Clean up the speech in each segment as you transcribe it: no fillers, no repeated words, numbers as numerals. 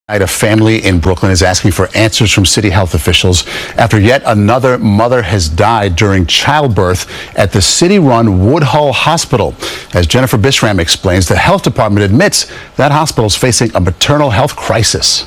A family in Brooklyn is asking for answers from city health officials after yet another mother has died during childbirth at the city-run Woodhull Hospital. As Jennifer Bishram explains, the health department admits that hospital is facing a maternal health crisis.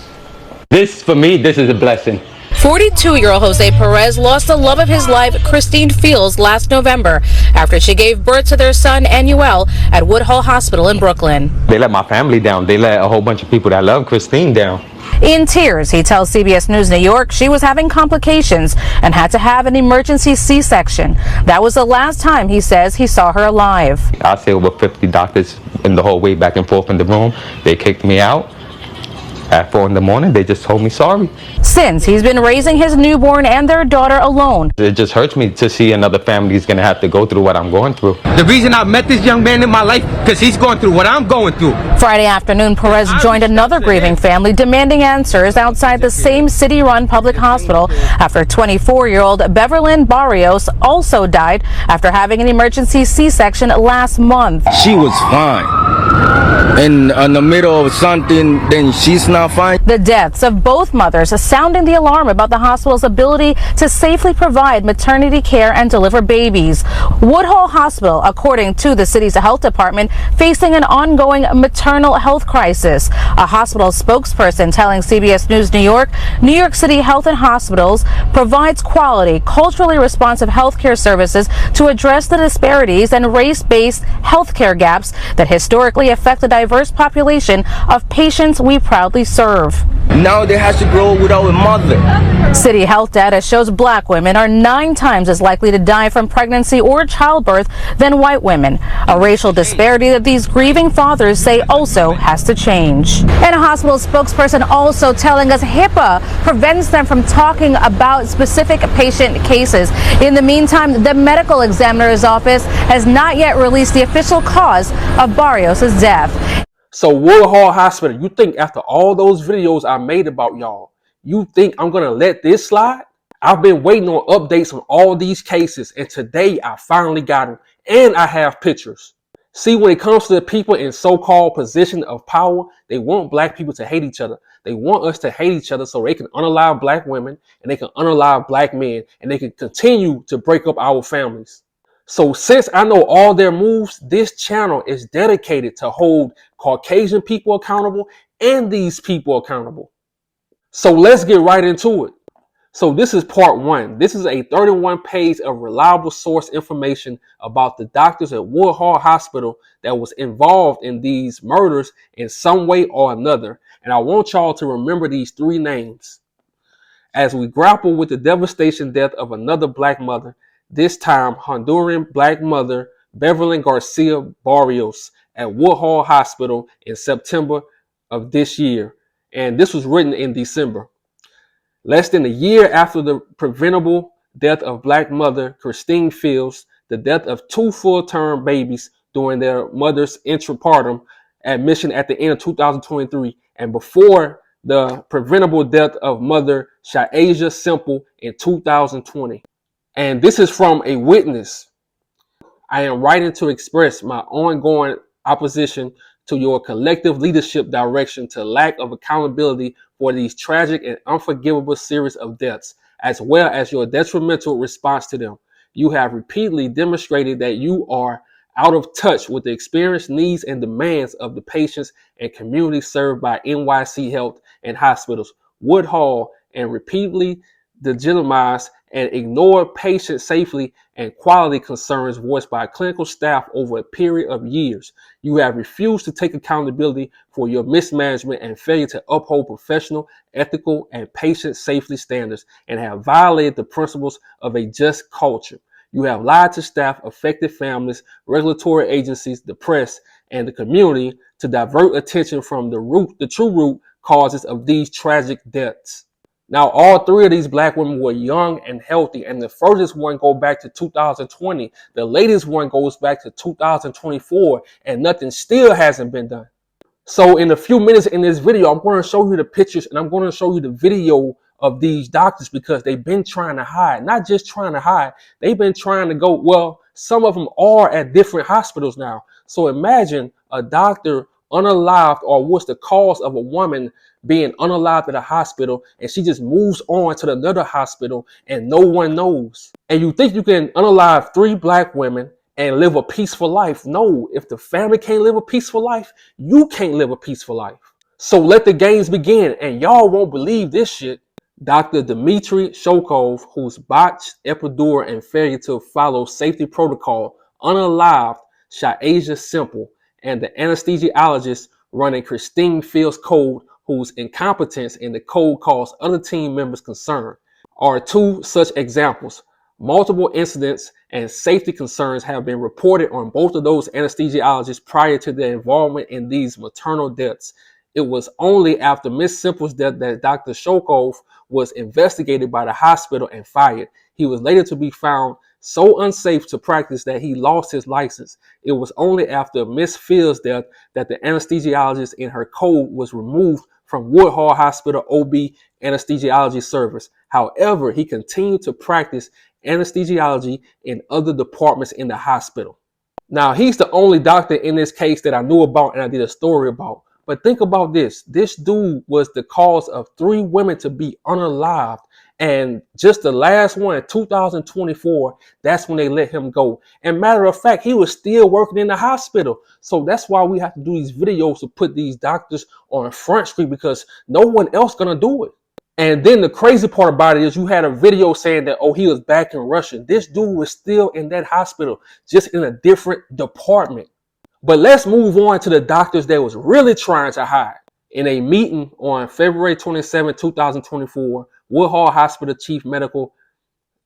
For me, this is a blessing. 42-year-old Jose Perez lost the love of his life, Christine Fields, last November after she gave birth to their son, Anuel, at Woodhull Hospital in Brooklyn. They let my family down. They let a whole bunch of people that love Christine down. In tears, he tells CBS News New York she was having complications and had to have an emergency C-section. That was the last time, he says, he saw her alive. I say over 50 doctors in the whole way back and forth in the room. They kicked me out. At 4 in the morning, they just told me sorry. Since he's been raising his newborn and their daughter alone. It just hurts me to see another family is going to have to go through what I'm going through. The reason I met this young man in my life, because he's going through what I'm going through. Friday afternoon, Perez joined another grieving family demanding answers outside the same city-run public hospital after 24-year-old Beverlyn Barrios also died after having an emergency C-section last month. She was fine. In the middle of something, then she's not fine. The deaths of both mothers sounding the alarm about the hospital's ability to safely provide maternity care and deliver babies. Woodhull Hospital, according to the city's health department, facing an ongoing maternal health crisis. A hospital spokesperson telling CBS News New York City Health and Hospitals provides quality, culturally responsive healthcare services to address the disparities and race-based healthcare gaps that historically affect the diverse population of patients we proudly serve. Now they have to grow without a mother. City health data shows black women are 9 times as likely to die from pregnancy or childbirth than white women, a racial disparity that these grieving fathers say also has to change. And a hospital spokesperson also telling us HIPAA prevents them from talking about specific patient cases. In the meantime, the medical examiner's office has not yet released the official cause of Barrios' death. So Woodhull Hospital, you think after all those videos I made about y'all, you think I'm going to let this slide? I've been waiting on updates on all these cases, and today I finally got them, and I have pictures. See, when it comes to the people in so-called position of power, they want black people to hate each other. They want us to hate each other so they can unalive black women, and they can unalive black men, and they can continue to break up our families. So since I know all their moves, this channel is dedicated to hold Caucasian people accountable and these people accountable. So let's get right into it. So this is part 1. This is a 31 page of reliable source information about the doctors at Woodhull Hospital that was involved in these murders in some way or another. And I want y'all to remember these 3 names as we grapple with the devastation death of another black mother. This time, Honduran black mother Beverlyn Garcia Barrios at Woodhull Hospital in September of this year. And this was written in December. Less than a year after the preventable death of black mother Christine Fields, the death of 2 full-term babies during their mother's intrapartum admission at the end of 2023, and before the preventable death of mother Shayasia Simple in 2020. And this is from a witness. I am writing to express my ongoing opposition to your collective leadership direction to lack of accountability for these tragic and unforgivable series of deaths, as well as your detrimental response to them. You have repeatedly demonstrated that you are out of touch with the experience, needs, and demands of the patients and communities served by NYC Health and Hospitals, Woodhull, and repeatedly legitimize and ignore patient safety and quality concerns voiced by clinical staff over a period of years. You have refused to take accountability for your mismanagement and failure to uphold professional, ethical, and patient safety standards, and have violated the principles of a just culture. You have lied to staff, affected families, regulatory agencies, the press, and the community to divert attention from the true root causes of these tragic deaths. Now, all 3 of these black women were young and healthy, and the furthest one goes back to 2020. The latest one goes back to 2024, and nothing still hasn't been done. So in a few minutes in this video, I'm going to show you the pictures, and I'm going to show you the video of these doctors, because they've been trying to hide. Not just trying to hide, they've been trying to go, well, some of them are at different hospitals now. So imagine a doctor unalived, or what's the cause of a woman being unalived at a hospital, and she just moves on to another hospital and no one knows. And you think you can unalive 3 black women and live a peaceful life. No, if the family can't live a peaceful life, you can't live a peaceful life. So let the games begin, and y'all won't believe this shit. Dr. Dmitry Shokov, whose botched epidural and failure to follow safety protocol unalived Shaija Simple, and the anesthesiologist running Christine Fields' code, whose incompetence in the code caused other team members concern, are 2 such examples. Multiple incidents and safety concerns have been reported on both of those anesthesiologists prior to their involvement in these maternal deaths. It was only after Miss Simple's death that Dr. Shokov was investigated by the hospital and fired. He was later to be found so unsafe to practice that he lost his license. It was only after Miss Fields' death that the anesthesiologist in her code was removed from Woodhull Hospital OB anesthesiology service. However, he continued to practice anesthesiology in other departments in the hospital. Now, he's the only doctor in this case that I knew about and I did a story about. But think about this. This dude was the cause of 3 women to be unalived. And just the last one, 2024, that's when they let him go. And matter of fact, he was still working in the hospital. So that's why we have to do these videos to put these doctors on Front Street, because no one else gonna do it. And then the crazy part about it is you had a video saying that, oh, he was back in Russia. This dude was still in that hospital, just in a different department. But let's move on to the doctors that was really trying to hide. In a meeting on February 27, 2024, Woodhull Hospital Chief Medical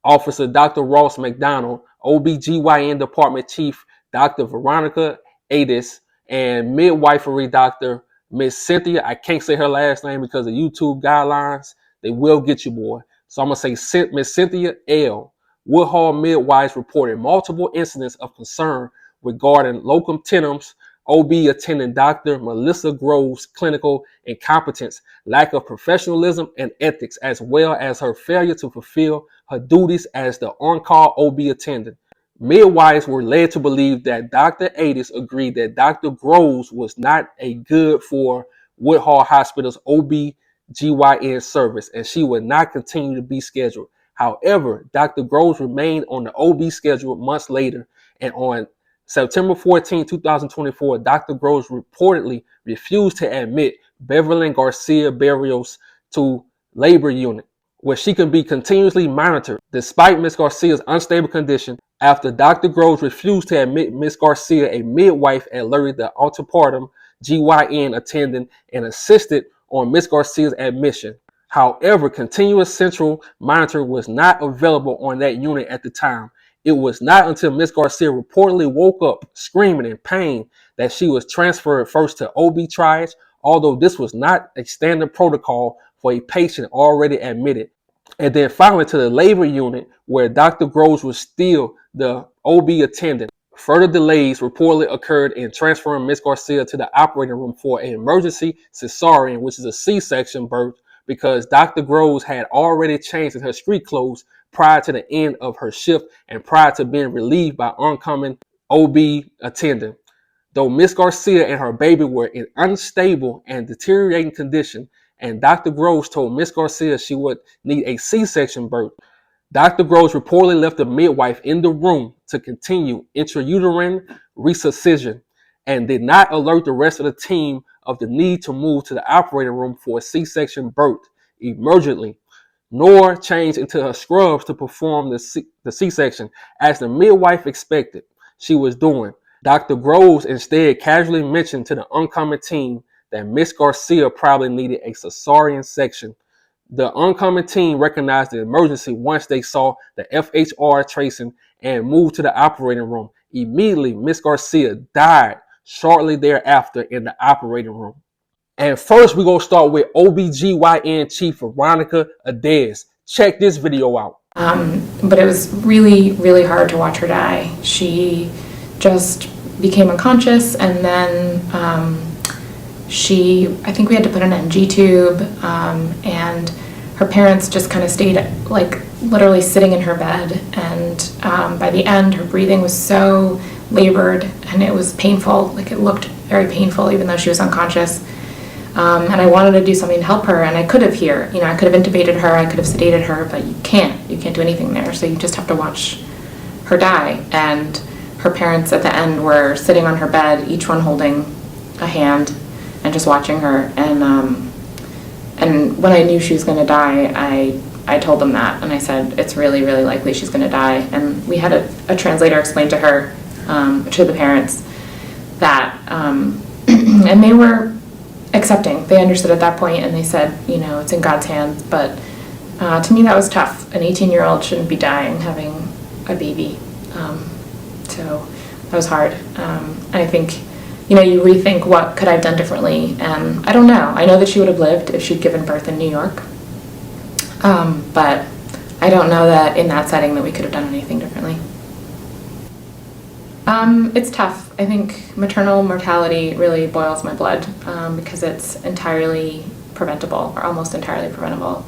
Officer Dr. Ross McDonald, OBGYN Department Chief Dr. Veronica Adis, and midwifery Dr. Miss Cynthia, I can't say her last name because of YouTube guidelines. They will get you, boy. So I'm going to say Miss Cynthia L. Woodhull midwives reported multiple incidents of concern regarding locum tenens, OB attendant Dr. Melissa Grove's clinical incompetence, lack of professionalism and ethics, as well as her failure to fulfill her duties as the on-call OB attendant. Midwives were led to believe that Dr. Adis agreed that Dr. Groves was not a good for Woodhull Hospital's OB/GYN service, and she would not continue to be scheduled. However, Dr. Groves remained on the OB schedule months later, and on September 14, 2024, Dr. Groves reportedly refused to admit Beverly Garcia Barrios to labor unit, where she can be continuously monitored. Despite Ms. Garcia's unstable condition, after Dr. Groves refused to admit Ms. Garcia, a midwife alerted the antepartum GYN attendant and assisted on Ms. Garcia's admission. However, continuous central monitoring was not available on that unit at the time. It was not until Ms. Garcia reportedly woke up screaming in pain that she was transferred first to OB triage, although this was not a standard protocol for a patient already admitted, and then finally to the labor unit where Dr. Groves was still the OB attendant. Further delays reportedly occurred in transferring Ms. Garcia to the operating room for an emergency cesarean, which is a C-section birth, because Dr. Groves had already changed her street clothes prior to the end of her shift and prior to being relieved by oncoming OB attendant. Though Ms. Garcia and her baby were in unstable and deteriorating condition, and Dr. Groves told Ms. Garcia she would need a C-section birth, Dr. Groves reportedly left the midwife in the room to continue intrauterine resuscitation and did not alert the rest of the team of the need to move to the operating room for a C-section birth emergently, nor change into her scrubs to perform the C-section as the midwife expected she was doing. Dr. Groves instead casually mentioned to the oncoming team that Miss Garcia probably needed a cesarean section. The oncoming team recognized the emergency once they saw the FHR tracing and moved to the operating room. Immediately, Miss Garcia died shortly thereafter in the operating room. And first, we're going to start with OBGYN Chief Veronica Adez. Check this video out. But it was really, really hard to watch her die. She just became unconscious, and then I think we had to put an NG tube, and her parents just kind of stayed like literally sitting in her bed, and by the end her breathing was so labored and it was painful. Like it very painful, even though she was unconscious. And I wanted to do something to help her, and I could have here. I could have intubated her, I could have sedated her, but you can't do anything there. So you just have to watch her die. And her parents at the end were sitting on her bed, each one holding a hand and just watching her. And when I knew she was going to die, I told them that, and I said, it's really, really likely she's going to die. And we had a translator explain to her, to the parents, that, and they were accepting. They understood at that point, and they said, it's in God's hands. But to me, that was tough. An 18-year-old shouldn't be dying having a baby. So that was hard. And I think, you rethink, what could I have done differently? And I don't know. I know that she would have lived if she'd given birth in New York. But I don't know that in that setting that we could have done anything differently. It's tough. I think maternal mortality really boils my blood, because it's entirely preventable, or almost entirely preventable.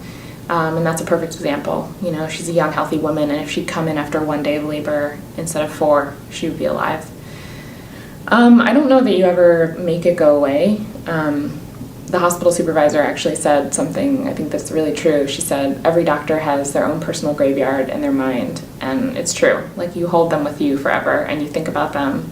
And that's a perfect example. She's a young, healthy woman, and if she'd come in after 1 day of labor instead of 4, she would be alive. I don't know that you ever make it go away. The hospital supervisor actually said something, I think that's really true. She said, every doctor has their own personal graveyard in their mind, and it's true. Like, you hold them with you forever, and you think about them,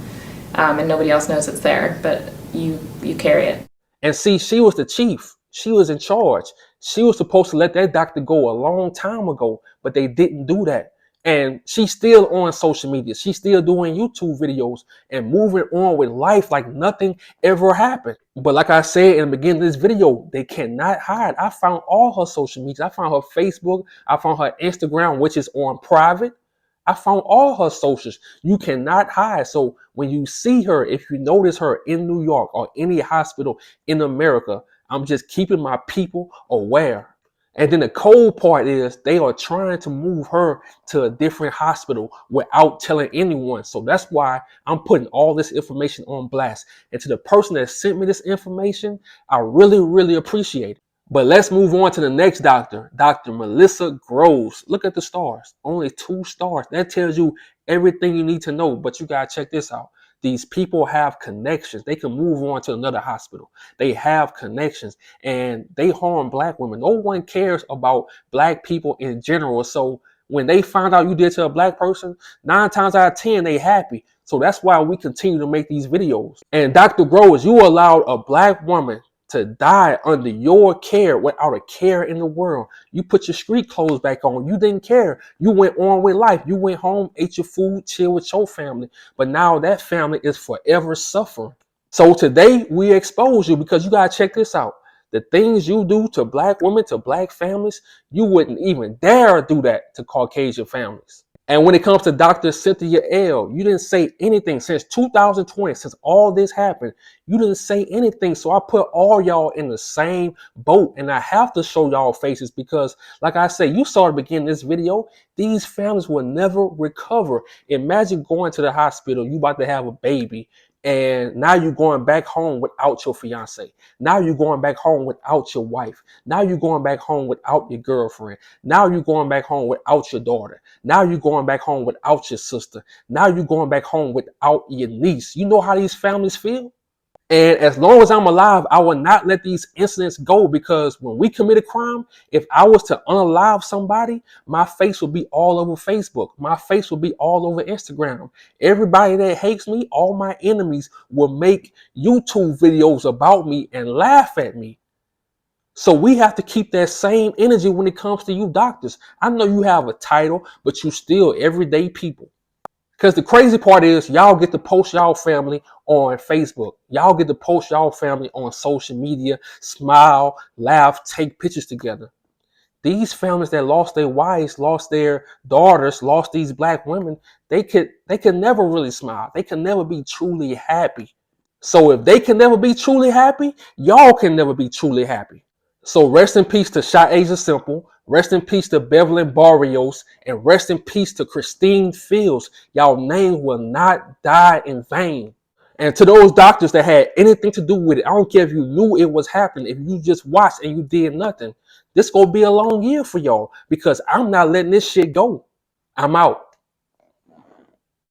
and nobody else knows it's there, but you carry it. And see, she was the chief. She was in charge. She was supposed to let that doctor go a long time ago, but they didn't do that. And she's still on social media. She's still doing YouTube videos and moving on with life like nothing ever happened. But like I said in the beginning of this video, they cannot hide. I found all her social media. I found her Facebook. I found her Instagram, which is on private. I found all her socials. You cannot hide. So when you see her, if you notice her in New York or any hospital in America, I'm just keeping my people aware. And then the cold part is they are trying to move her to a different hospital without telling anyone. So that's why I'm putting all this information on blast. And to the person that sent me this information, I really, really appreciate it. But let's move on to the next doctor, Dr. Melissa Groves. Look at the stars, only 2 stars. That tells you everything you need to know. But you got to check this out. These people have connections. They can move on to another hospital. They have connections, and they harm Black women. No one cares about Black people in general. So when they find out you did to a Black person, 9 times out of 10, they happy. So that's why we continue to make these videos. And Dr. Groves, you allowed a Black woman to die under your care without a care in the world. You put your street clothes back on. You didn't care. You went on with life. You went home, ate your food, chill with your family. But now that family is forever suffering. So today we expose you, because you got to check this out. The things you do to Black women, to Black families, you wouldn't even dare do that to Caucasian families. And when it comes to Dr. Cynthia L., you didn't say anything since 2020, since all this happened. You didn't say anything. So I put all y'all in the same boat. And I have to show y'all faces because, like I say, you saw at the beginning of this video, these families will never recover. Imagine going to the hospital, you about to have a baby, and now you're going back home without your fiance. Now you're going back home without your wife. Now you're going back home without your girlfriend. Now you're going back home without your daughter. Now you're going back home without your sister. Now you're going back home without your niece. You know how these families feel? And as long as I'm alive, I will not let these incidents go, because when we commit a crime, if I was to unalive somebody, my face will be all over Facebook. My face will be all over Instagram. Everybody that hates me, all my enemies, will make YouTube videos about me and laugh at me. So we have to keep that same energy when it comes to you doctors. I know you have a title, but you still everyday people. Because the crazy part is y'all get to post y'all family on Facebook. Y'all get to post y'all family on social media, smile, laugh, take pictures together. These families that lost their wives, lost their daughters, lost these Black women, they could never really smile. They can never be truly happy. So if they can never be truly happy, y'all can never be truly happy. So rest in peace to Sha'Asia Simple. Rest in peace to Bevelyn Barrios. And rest in peace to Christine Fields. Y'all names will not die in vain. And to those doctors that had anything to do with it, I don't care if you knew it was happening, if you just watched and you did nothing. This gonna be a long year for y'all, because I'm not letting this shit go. I'm out.